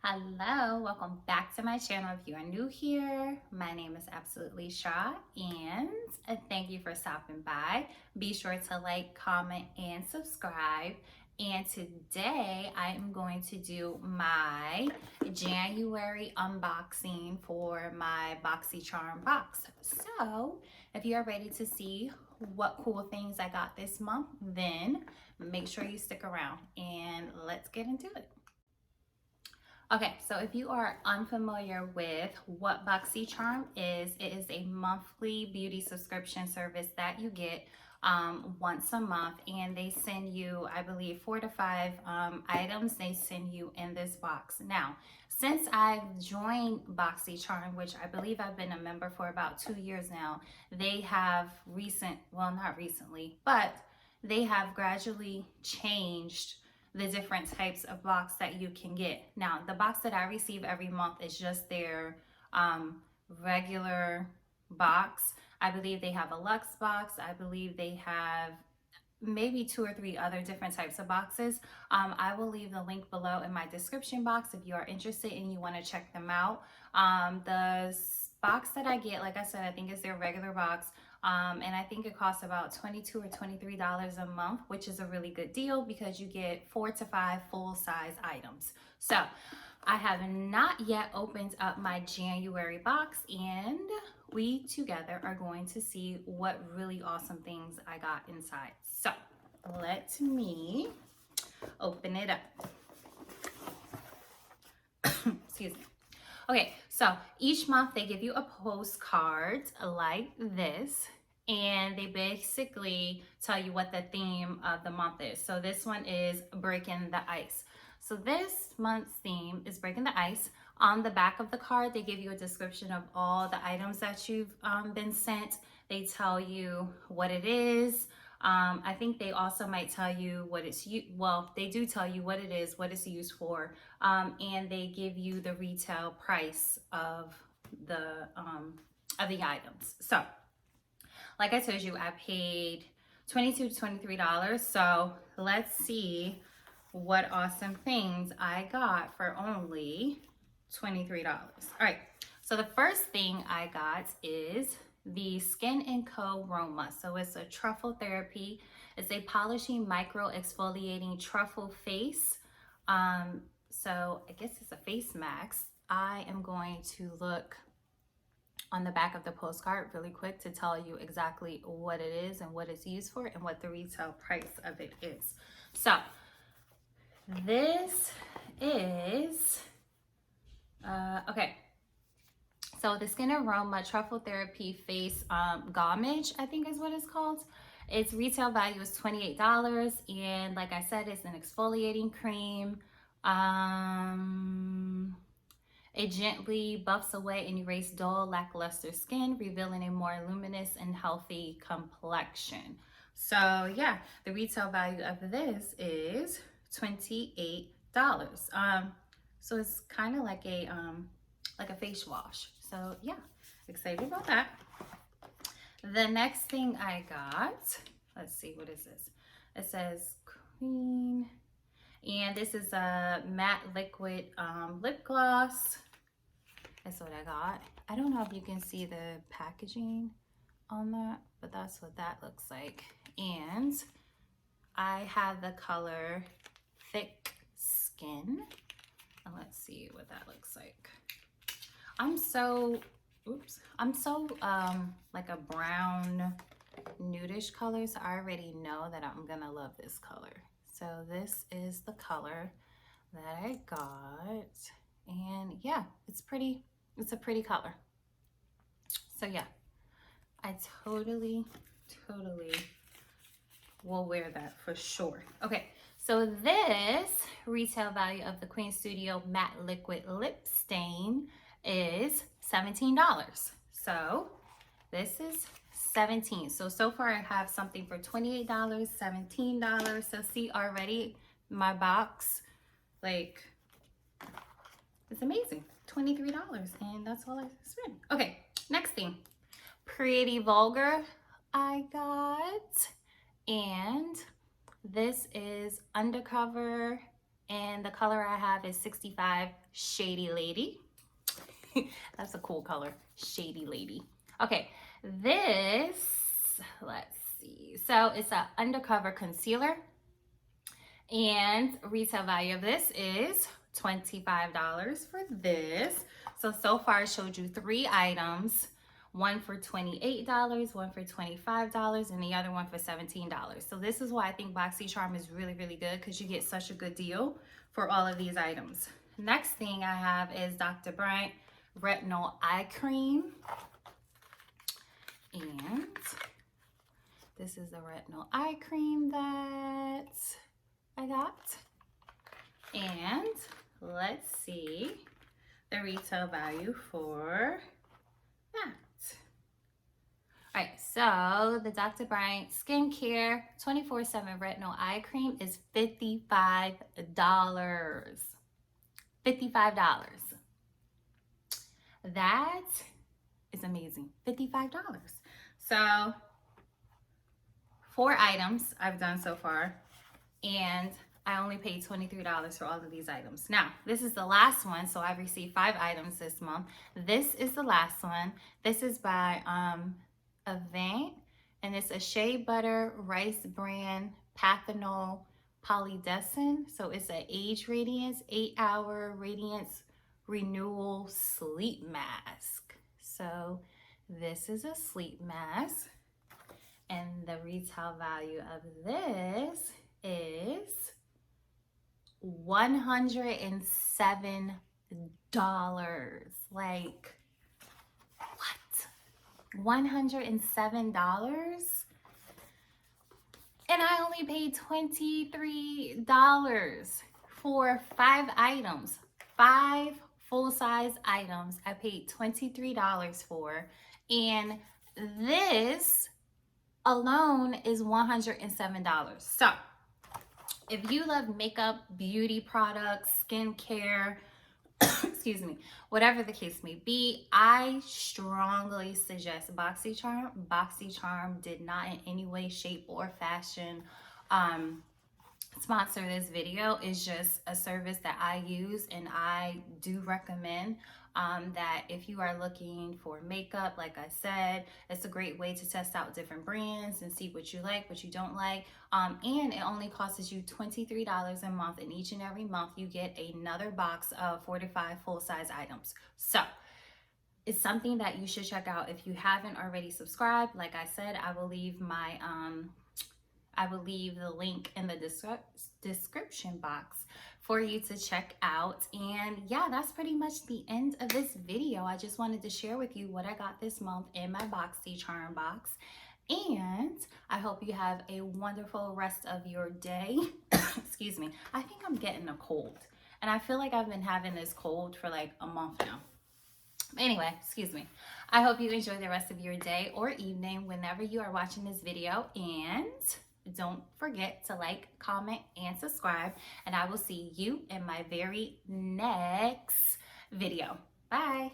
Hello, welcome back to my channel. If you are new here, my name is AbsoultelySha, and thank you for stopping by. Be sure to like, comment, and subscribe. And today I am going to do my January unboxing for my Boxycharm box. So if you are ready to see what cool things I got this month, then make sure you stick around and let's get into it. Okay, so if you are unfamiliar with what Boxycharm is, it is a monthly beauty subscription service that you get once a month, and they send you, I believe, 4 to 5 items they send you in this box. Now, since I've joined Boxycharm, which I believe I've been a member for about 2 years now, they have not recently, but they have gradually changed the different types of box that you can get. Now, the box that I receive every month is just their regular box. I believe they have a luxe box. I believe they have maybe 2 or 3 other different types of boxes. I will leave the link below in my description box if you are interested and you want to check them out. The box that I get, like I said, I think is their regular box. And I think it costs about $22 or $23 a month, which is a really good deal because you get 4 to 5 full-size items. So I have not yet opened up my January box, and we together are going to see what really awesome things I got inside. So let me open it up. Excuse me. Okay, so each month they give you a postcard like this, and they basically tell you what the theme of the month is. So this one is breaking the ice. So this month's theme is breaking the ice. On the back of the card, they give you a description of all the items that you've been sent. They tell you what it is. I think they also might tell you what it's, they do tell you what it is, what it's used for, and they give you the retail price of the items. So, like I told you, I paid $22 to $23. So let's see what awesome things I got for only $23. All right. So the first thing I got is the Skin & Co. Roma. So it's a truffle therapy. It's a polishing micro exfoliating truffle face. So I guess it's a face mask. I am going to look on the back of the postcard really quick to tell you exactly what it is and what it's used for and what the retail price of it is. So this is, okay. So the Skin Aroma Truffle Therapy Face Gommage, I think is what it's called. Its retail value is $28, and like I said, it's an exfoliating cream. It gently buffs away and erases dull, lackluster skin, revealing a more luminous and healthy complexion. So yeah, the retail value of this is $28. So it's kind of like a face wash. So yeah, excited about that. The next thing I got, let's see, what is this? It says cream, and this is a matte liquid lip gloss. That's what I got. I don't know if you can see the packaging on that, but that's what that looks like. And I have the color Thick Skin. And let's see what that looks like. I'm so like a brown nudish color, so I already know that I'm gonna love this color. So this is the color that I got, and yeah, it's a pretty color. So yeah, I totally will wear that for sure. Okay, so this retail value of the Queen Studio Matte Liquid Lip Stain is $17. So this is $17. So far I have something for $28, $17. So see, already my box, like, it's amazing. $23, and that's all I spent. Okay, next thing. Pretty Vulgar I got, and this is Undercover and the color I have is 65 Shady Lady. That's a cool color, Shady Lady. Okay, this, let's see. So it's an undercover concealer, and retail value of this is $25 for this. So far I showed you 3 items, one for $28, one for $25, and the other one for $17. So this is why I think Boxycharm is really, really good, because you get such a good deal for all of these items. Next thing I have is Dr. Bryant Retinol Eye Cream. And this is the retinol eye cream that I got. And let's see the retail value for that. All right, so the Dr. Bryant Skincare 24/7 Retinol Eye Cream is $55. $55. That is amazing. $55. So 4 items I've done so far, and I only paid $23 for all of these items. Now, this is the last one, so I've received 5 items this month. This is the last one. This is by Event, and it's a Shea Butter Rice Bran Pathanol Polydescent. So it's an Age Radiance 8-hour Radiance Renewal Sleep Mask. So this is a sleep mask, and the retail value of this is $107. Like, what? $107? And I only paid $23 for 5 items. 5 full-size items I paid $23 for, and this alone is $107. So if you love makeup, beauty products, skincare, excuse me, whatever the case may be, I strongly suggest Boxycharm. Boxycharm did not in any way, shape, or fashion sponsor this video. Is just a service that I use, and I do recommend that if you are looking for makeup, like I said, it's a great way to test out different brands and see what you like, what you don't like, and it only costs you $23 a month, and each and every month you get another box of 4 to 5 full-size items. So it's something that you should check out if you haven't already subscribed. Like I said, I will leave the link in the description box for you to check out. And yeah, that's pretty much the end of this video. I just wanted to share with you what I got this month in my Boxycharm box. And I hope you have a wonderful rest of your day. Excuse me. I think I'm getting a cold, and I feel like I've been having this cold for like a month now. Anyway, excuse me. I hope you enjoy the rest of your day or evening whenever you are watching this video, and don't forget to like, comment, and subscribe, and I will see you in my very next video. Bye.